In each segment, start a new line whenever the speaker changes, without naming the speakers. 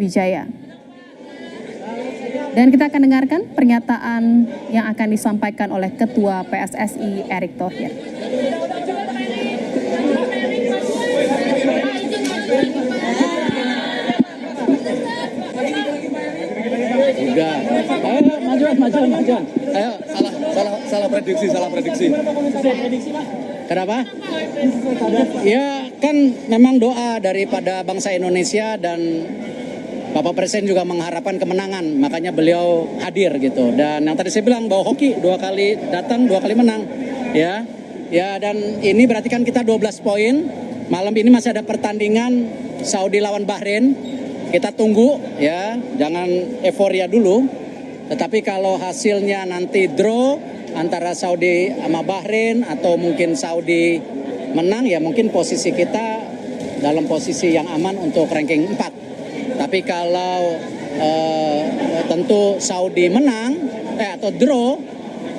Wijaya. Dan kita akan dengarkan pernyataan yang akan disampaikan oleh Ketua PSSI Erick Thohir.
Enggak. Ayo majuan. Ayo salah prediksi. Kenapa? Ya kan memang doa daripada bangsa Indonesia dan Bapak Presiden juga mengharapkan kemenangan, makanya beliau hadir gitu. Dan yang tadi saya bilang bahwa hoki 2 kali datang, 2 kali menang, ya. Ya dan ini berarti kan kita 12 poin. Malam ini masih ada pertandingan Saudi lawan Bahrain. Kita tunggu ya, jangan euforia dulu. Tetapi kalau hasilnya nanti draw antara Saudi sama Bahrain atau mungkin Saudi menang, ya mungkin posisi kita dalam posisi yang aman untuk ranking 4. Tapi kalau tentu Saudi menang atau draw,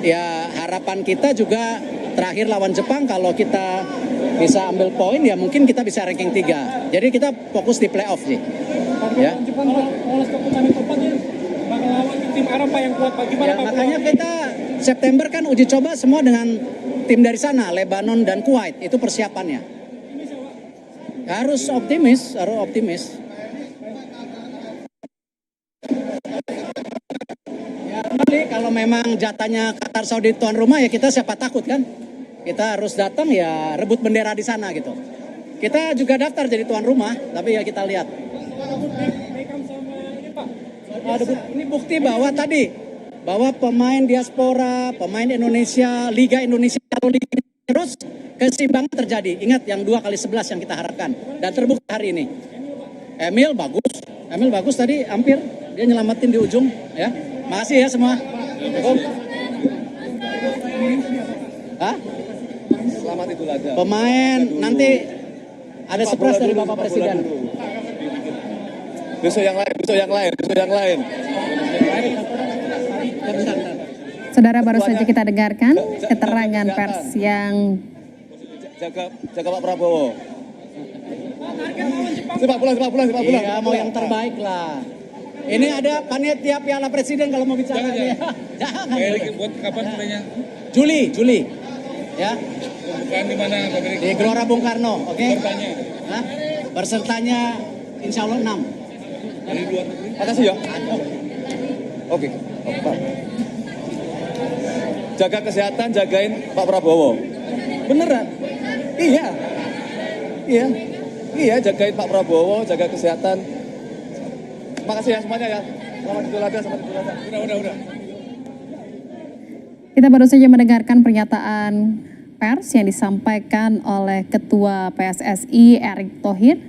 ya harapan kita juga terakhir lawan Jepang, kalau kita bisa ambil poin ya mungkin kita bisa ranking 3. Jadi kita fokus di playoff sih. Ya.
Jepang lolos ke putaran keempat ya, bakal lawan tim Arab yang kuat bagaimana
ya,
Pak?
Makanya kita September kan uji coba semua dengan tim dari sana, Lebanon dan Kuwait, itu persiapannya. Harus optimis. Ya, nanti kalau memang jatahnya Qatar Saudi tuan rumah ya kita siapa takut kan? Kita harus datang ya rebut bendera di sana gitu. Kita juga daftar jadi tuan rumah, tapi ya kita lihat. Ini bukti bahwa pemain diaspora, pemain Indonesia, Liga Indonesia terus keseimbangan terjadi. Ingat yang 2x11 yang kita harapkan dan terbukti hari ini. Emil bagus tadi, hampir dia nyelamatin di ujung ya. Makasih ya semua.
Selamat Idul Adha.
Pemain nanti ada surprise dari Bapak Presiden.
Besok yang lain.
Saudara, baru saja kita dengarkan keterangan pers yang
jaga Pak Prabowo. Sepak bola.
Iya, mau yang terbaik lah. Ini ada panitia Piala Presiden kalau mau bicara. Jangan.
Buat kapan mulainya?
Juli. Ya.
Bukan di mana Pak Erik?
Di Gelora Bung Karno, oke?
Bertanya.
Pesertanya insya Allah 6.
Dari luar negeri.
Makasih ya. Oke. Pak. Jaga kesehatan, jagain Pak Prabowo. Beneran? Iya, jagain Pak Prabowo, jaga kesehatan. Makasih ya semuanya ya. Selamat Idul Adha.
Udah.
kita baru saja mendengarkan pernyataan pers yang disampaikan oleh Ketua PSSI Erick Thohir.